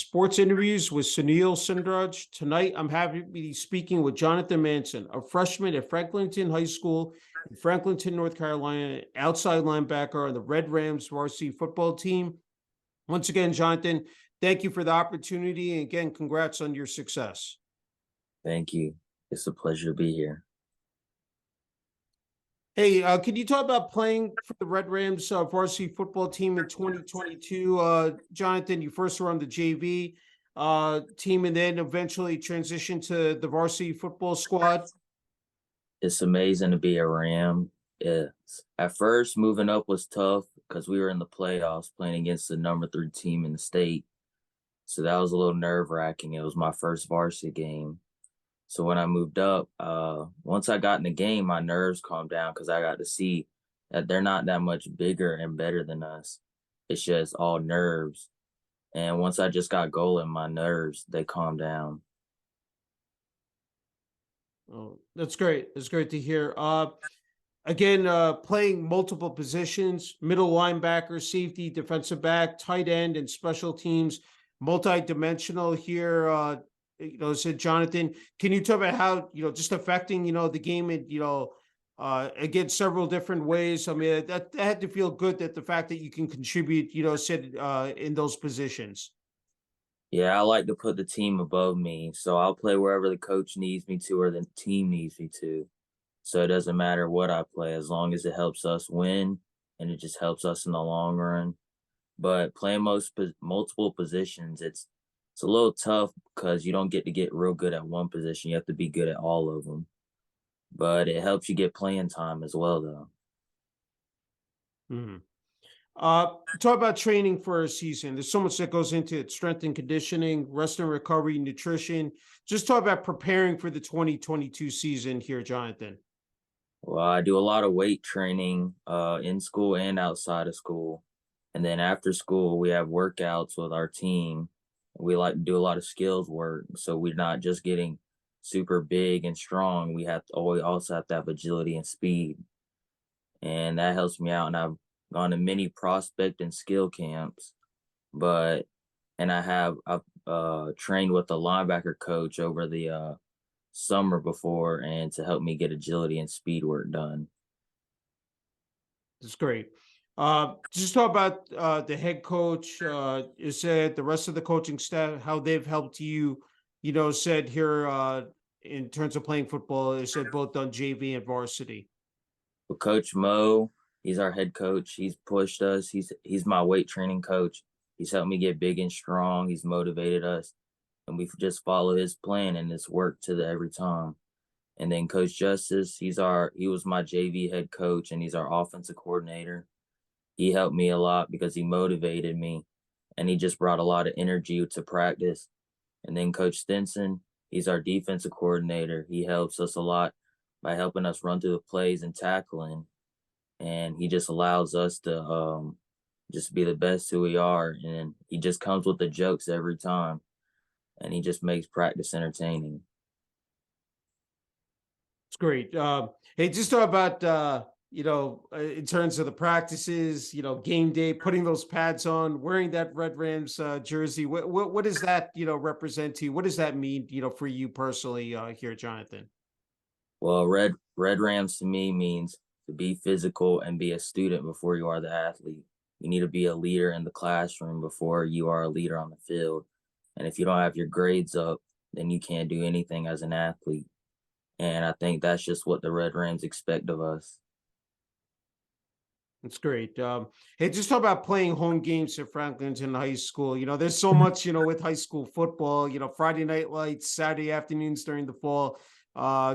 Sports Interviews with Sunil. Tonight, I'm happy to be speaking with Jonathan Manson, a freshman at Franklinton High School in Franklinton, North Carolina, outside linebacker on the Red Rams varsity football team. Once again, Jonathan, thank you for the opportunity. And again, congrats on your success. Thank you. It's a pleasure to be here. Hey, can you talk about playing for the Red Rams varsity football team in 2022? Jonathan, you first were on the JV team and then eventually transitioned to the varsity football squad. It's amazing to be a Ram. At first, moving up was tough because we were in the playoffs playing against the number 3 team in the state. So that was a little nerve-wracking. It was my first varsity game. So when I moved up, once I got in the game, my nerves calmed down because I got to see that they're not that much bigger and better than us. It's just all nerves. And once I just got going, my nerves, they calmed down. Oh, that's great. That's great to hear. Again, playing multiple positions, middle linebacker, safety, defensive back, tight end, and special teams, multi-dimensional here. Said Jonathan, can you talk about how, just affecting, the game in, again, several different ways? I mean, that had to feel good that the fact that you can contribute, sit in those positions. Yeah, I like to put the team above me. So I'll play wherever the coach needs me to or the team needs me to. So it doesn't matter what I play as long as it helps us win and it just helps us in the long run. But playing multiple positions, it's a little tough because you don't get to get real good at one position. You have to be good at all of them. But it helps you get playing time as well, though. Hmm. Talk about training for a season. There's so much that goes into it: strength and conditioning, rest and recovery, nutrition. Just talk about preparing for the 2022 season here, Jonathan. Well, I do a lot of weight training in school and outside of school. And then after school, we have workouts with our team. We like to do a lot of skills work. So we're not just getting super big and strong. We also have to have agility and speed. And that helps me out. And I've gone to many prospect and skill camps. But and I've trained with a linebacker coach over the summer before and to help me get agility and speed work done. That's great. Just talk about the head coach. You said the rest of the coaching staff, how they've helped you. Said here in terms of playing football. It said both on JV and varsity. But Coach Mo, he's our head coach. He's pushed us. He's my weight training coach. He's helped me get big and strong. He's motivated us, and we just follow his plan, and it's worked to the every time. And then Coach Justice, he was my JV head coach, and he's our offensive coordinator. He helped me a lot because he motivated me, and he just brought a lot of energy to practice. And then Coach Stinson, he's our defensive coordinator. He helps us a lot by helping us run through the plays and tackling. And he just allows us to just be the best who we are. And he just comes with the jokes every time. And he just makes practice entertaining. It's great. Hey, just talk about in terms of the practices, game day, putting those pads on, wearing that Red Rams jersey. What does that represent to you? What does that mean for you personally here, Jonathan? Well, Red Rams to me means to be physical and be a student before you are the athlete. You need to be a leader in the classroom before you are a leader on the field. And if you don't have your grades up, then you can't do anything as an athlete. And I think that's just what the Red Rams expect of us. That's great. Hey, just talk about playing home games at Franklinton High School. There's so much, with high school football, Friday night lights, Saturday afternoons during the fall,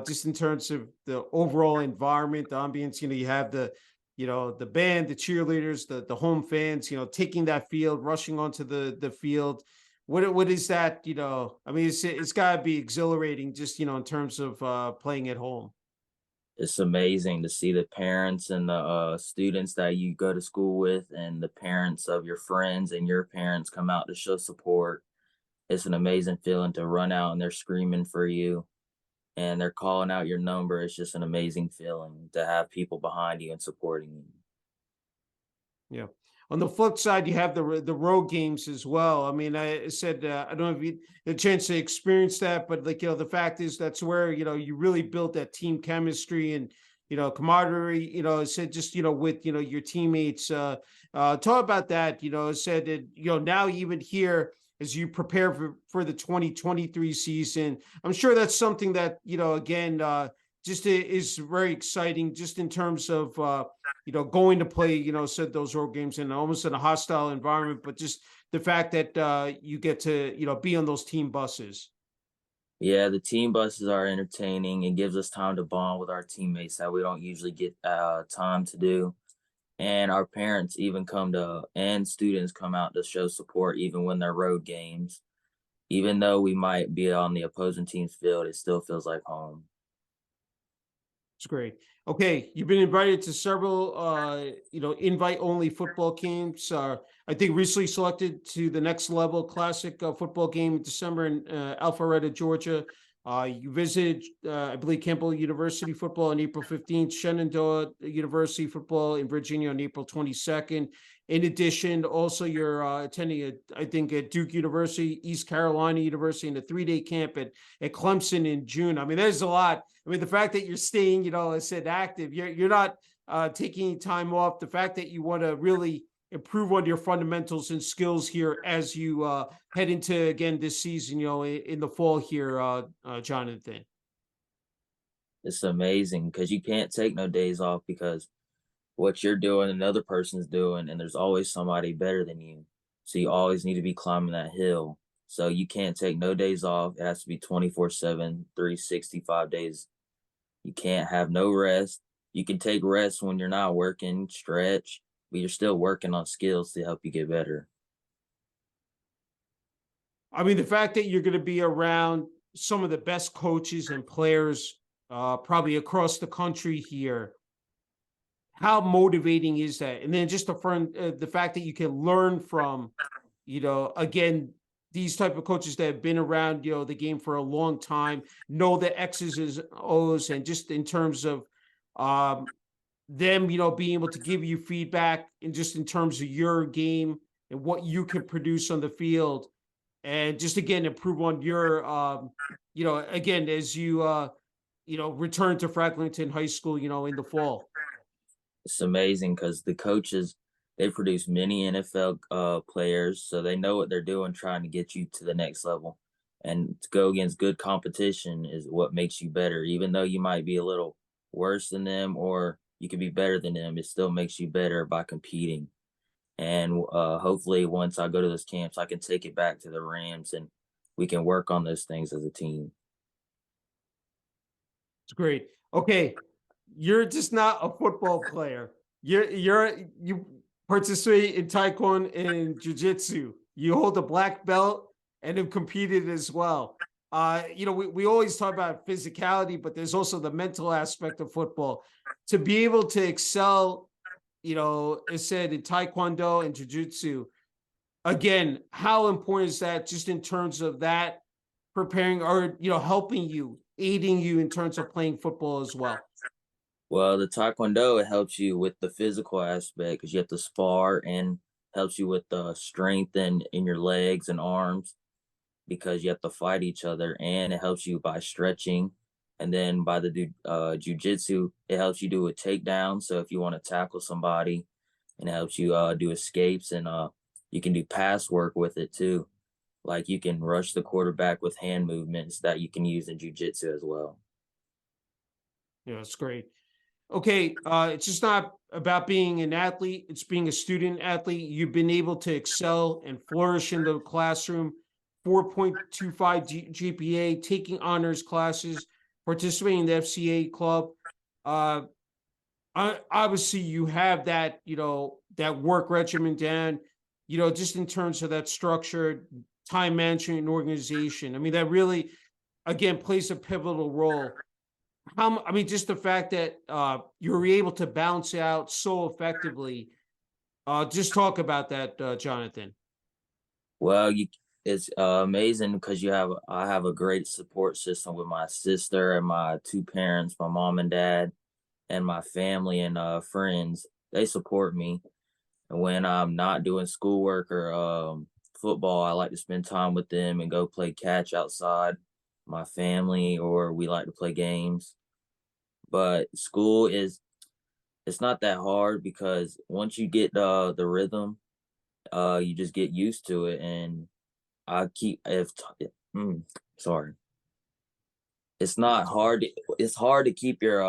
just in terms of the overall environment, the ambience, you have the band, the cheerleaders, the home fans, taking that field, rushing onto the field. What is that, I mean, it's gotta be exhilarating just, in terms of playing at home. It's amazing to see the parents and the students that you go to school with and the parents of your friends and your parents come out to show support. It's an amazing feeling to run out and they're screaming for you and they're calling out your number. It's just an amazing feeling to have people behind you and supporting you. Yeah. on the flip side, you have the road games as well. I mean, I said I don't know if you had a chance to experience that, but like the fact is that's where you really built that team chemistry and camaraderie. I said just with your teammates. Talk about that. I said that now even here as you prepare for the 2023 season, I'm sure that's something that again just is very exciting, just in terms of going to play, said those road games in almost in a hostile environment, but just the fact that you get to, be on those team buses. Yeah, the team buses are entertaining. It gives us time to bond with our teammates that we don't usually get time to do. And our parents even come to, and students come out to show support even when they're road games. Even though we might be on the opposing team's field, it still feels like home. It's great. Okay, you've been invited to several, invite only football games. I think recently selected to the next level classic football game in December in Alpharetta, Georgia. You visited, I believe, Campbell University football on April 15th, Shenandoah University football in Virginia on April 22nd. In addition, also you're attending, I think, at Duke University, East Carolina University, in a 3-day camp at Clemson in June. I mean, there's a lot. I mean, the fact that you're staying, I said active, you're not taking time off. The fact that you want to really improve on your fundamentals and skills here as you head into again this season, in the fall here, Jonathan. It's amazing because you can't take no days off because what you're doing another person's doing, and there's always somebody better than you. So you always need to be climbing that hill. So you can't take no days off. It has to be 24/7, 365 days. You can't have no rest. You can take rest when you're not working, stretch, but you're still working on skills to help you get better. I mean, the fact that you're going to be around some of the best coaches and players, probably across the country here, how motivating is that? And then just the fact that you can learn from, again, these type of coaches that have been around, the game for a long time, know the X's and O's, and just in terms of um, them, being able to give you feedback and just in terms of your game and what you can produce on the field, and just again improve on your, again as you, return to Franklinton High School, in the fall. It's amazing because the coaches, they produce many NFL players, so they know what they're doing, trying to get you to the next level. And to go against good competition is what makes you better. Even though you might be a little worse than them or you could be better than them, it still makes you better by competing. And hopefully, once I go to those camps, I can take it back to the Rams and we can work on those things as a team. It's great. Okay, you're just not a football player. You participate in taekwondo and jiu-jitsu. You hold a black belt and have competed as well. We always talk about physicality, but there's also the mental aspect of football. To be able to excel, as said in taekwondo and jiu-jitsu, again, how important is that just in terms of that preparing or helping you, aiding you in terms of playing football as well? Well, the taekwondo, it helps you with the physical aspect because you have to spar and helps you with the strength and in your legs and arms because you have to fight each other, and it helps you by stretching. And then by the jujitsu, it helps you do a takedown. So if you want to tackle somebody, and it helps you do escapes, and you can do pass work with it too. Like you can rush the quarterback with hand movements that you can use in jujitsu as well. Yeah, it's great. Okay, it's just not about being an athlete, it's being a student athlete. You've been able to excel and flourish in the classroom, 4.25 GPA, taking honors classes, participating in the FCA club. Uh, Obviously, you have that, that work regimen down, just in terms of that structure, time management, and organization. I mean, that really, again, plays a pivotal role. I mean, just the fact that you're able to bounce out so effectively. Just talk about that, Jonathan. Well, it's amazing because I have a great support system with my sister and my two parents, my mom and dad, and my family and friends. They support me, And when I'm not doing schoolwork or football, I like to spend time with them and go play catch outside, my family, or we like to play games. But school is it's not that hard because once you get the rhythm, you just get used to it. And I keep if mm, sorry, it's not That's hard. It's hard to keep your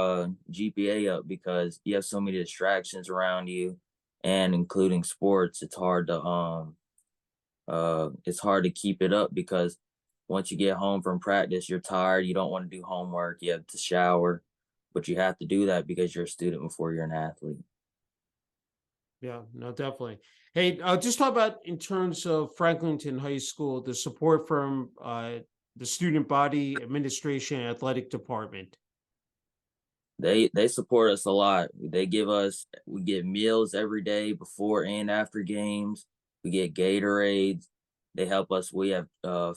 GPA up because you have so many distractions around you, and including sports, it's hard to keep it up because once you get home from practice, you're tired. You don't want to do homework. You have to shower, but you have to do that because you're a student before you're an athlete. Yeah, no, definitely. Hey, just talk about in terms of Franklinton High School, the support from the student body, administration, and athletic department. They support us a lot. We get meals every day before and after games. We get Gatorades. They help us. We have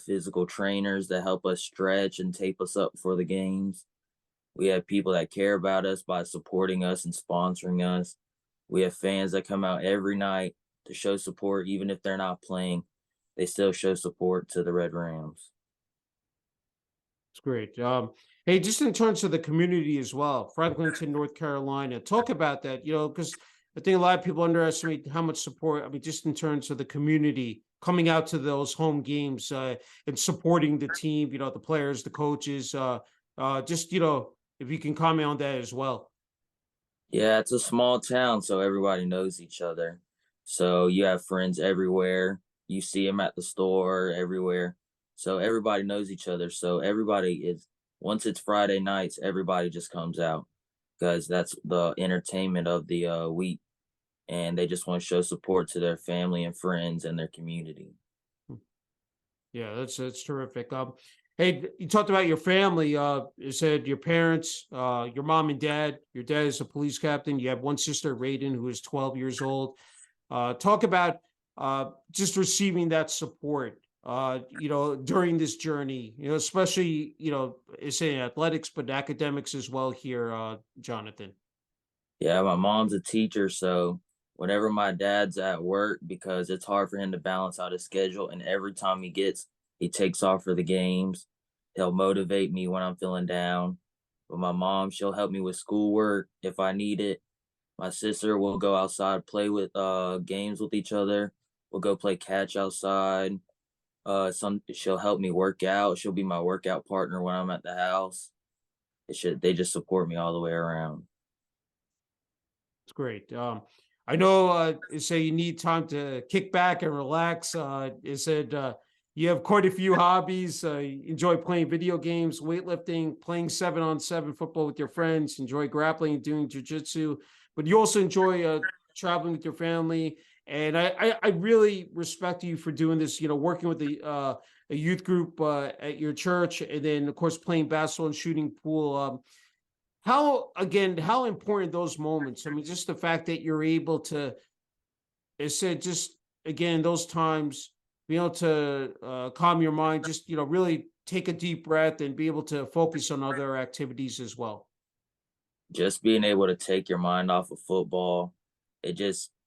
physical trainers that help us stretch and tape us up for the games. We have people that care about us by supporting us and sponsoring us. We have fans that come out every night to show support, even if they're not playing. They still show support to the Red Rams. It's great. Hey, just in terms of the community as well, Franklinton, North Carolina, talk about that, because I think a lot of people underestimate how much support, I mean, just in terms of the community coming out to those home games and supporting the team, the players, the coaches, just, if you can comment on that as well. Yeah, it's a small town, so everybody knows each other. So you have friends everywhere. You see them at the store, everywhere. So everybody knows each other. So once it's Friday nights, everybody just comes out because that's the entertainment of the week. And they just want to show support to their family and friends and their community. Yeah, that's terrific. Hey, you talked about your family. You said your parents, your mom and dad. Your dad is a police captain. You have one sister, Raiden, who is 12 years old. Talk about just receiving that support. During this journey. Especially say in athletics, but academics as well. Here, Jonathan. Yeah, my mom's a teacher, so whenever my dad's at work, because it's hard for him to balance out his schedule, and every time he takes off for the games, he'll motivate me when I'm feeling down. But my mom, she'll help me with schoolwork if I need it. My sister will go outside, play with games with each other. We'll go play catch outside. Some She'll help me work out. She'll be my workout partner when I'm at the house. They just support me all the way around. It's great. I know you say you need time to kick back and relax. You said you have quite a few hobbies. You enjoy playing video games, weightlifting, playing 7-on-7 football with your friends, enjoy grappling and doing jujitsu, but you also enjoy traveling with your family. And I really respect you for doing this, working with a youth group at your church, and then, of course, playing basketball and shooting pool. How important those moments? I mean, just the fact that you're able to, I said, just again, those times, be able to calm your mind, just, really take a deep breath and be able to focus on other activities as well. Just being able to take your mind off of football,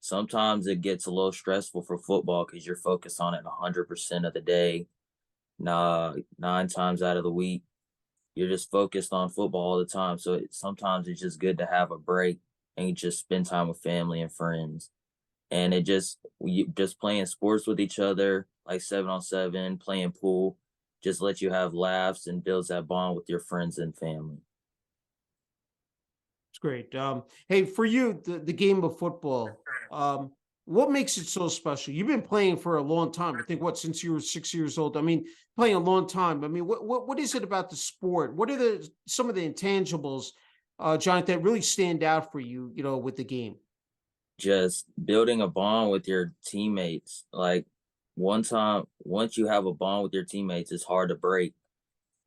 sometimes it gets a little stressful for football because you're focused on it 100% of the day. Nah, 9 times out of the week, you're just focused on football all the time. So sometimes it's just good to have a break and you just spend time with family and friends. And you just playing sports with each other, like 7-on-7, playing pool, just lets you have laughs and builds that bond with your friends and family. It's great. Hey, for you, the game of football, what makes it so special? You've been playing for a long time. I think since you were 6 years old. I mean, playing a long time. I mean, what is it about the sport? What are some of the intangibles, John, that really stand out for you? With the game. Just building a bond with your teammates. Like once you have a bond with your teammates, it's hard to break.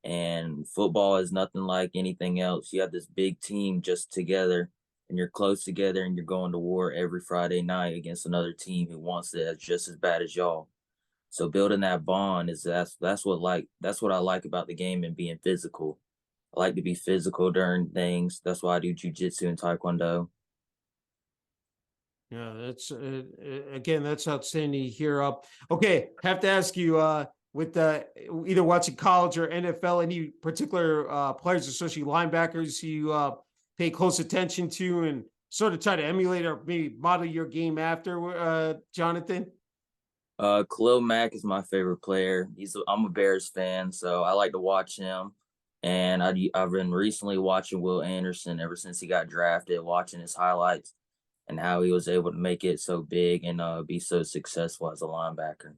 And football is nothing like anything else. You have this big team just together and you're close together and you're going to war every Friday night against another team who wants it just as bad as y'all. So building that bond that's what I like about the game and being physical. I like to be physical during things. That's why I do jujitsu and taekwondo. Yeah, that's again, that's outstanding here. Up, okay, have to ask you, with either watching college or NFL, any particular players, especially linebackers, you pay close attention to and sort of try to emulate or maybe model your game after, Jonathan? Khalil Mack is my favorite player. I'm a Bears fan, so I like to watch him. And I've been recently watching Will Anderson ever since he got drafted, watching his highlights and how he was able to make it so big and be so successful as a linebacker.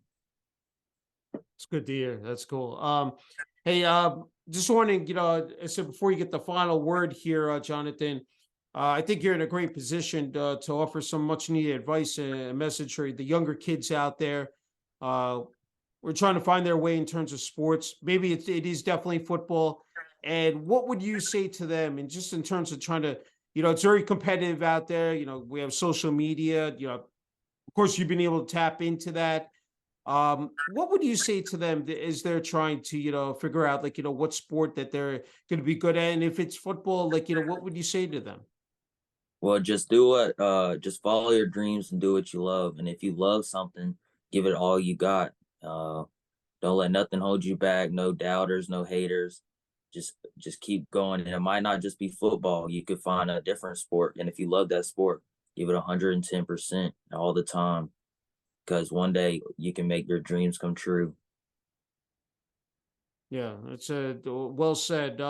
It's good to hear. That's cool. Hey, just wondering, I said before you get the final word here, Jonathan, I think you're in a great position to offer some much needed advice and a message for the younger kids out there. Uh, we're trying to find their way in terms of sports. Maybe it is definitely football. And what would you say to them? And just in terms of trying to, it's very competitive out there. We have social media. Of course, you've been able to tap into that. What would you say to them as they're trying to, figure out like, what sport that they're going to be good at? And if it's football, like, what would you say to them? Well, just follow your dreams and do what you love. And if you love something, give it all you got. Uh, don't let nothing hold you back. No doubters, no haters. Just keep going. And it might not just be football. You could find a different sport. And if you love that sport, give it 110% all the time. Because one day you can make your dreams come true. Yeah, that's well said.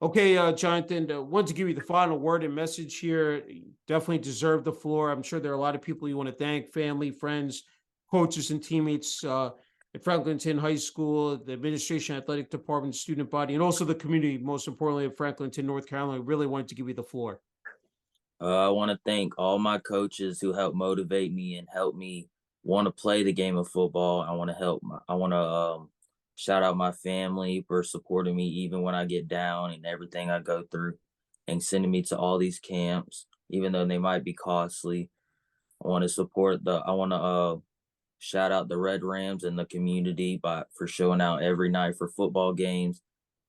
Okay, Jonathan, want to give you the final word and message here. You definitely deserve the floor. I'm sure there are a lot of people you want to thank, family, friends, coaches, and teammates at Franklinton High School, the administration, athletic department, student body, and also the community, most importantly, of Franklinton, North Carolina. Really wanted to give you the floor. I want to thank all my coaches who helped motivate me and help me want to play the game of football. I want to shout out my family for supporting me even when I get down and everything I go through and sending me to all these camps, even though they might be costly. I want to shout out the Red Rams and the community for showing out every night for football games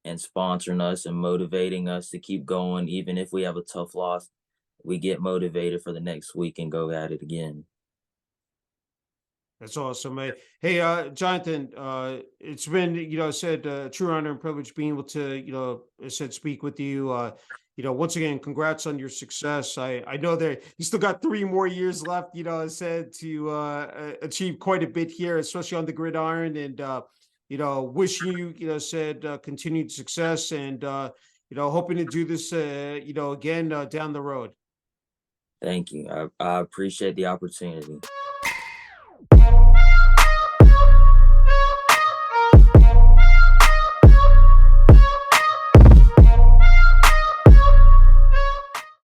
and sponsoring us and motivating us to keep going, even if we have a tough loss we get motivated for the next week and go at it again. That's awesome, man. Hey, Jonathan, it's been, said true honor and privilege being able to, I said speak with you. Once again, congrats on your success. I know that you still got 3 more years left, I said to achieve quite a bit here, especially on the gridiron. And wish you, said continued success and hoping to do this, again down the road. Thank you. I appreciate the opportunity.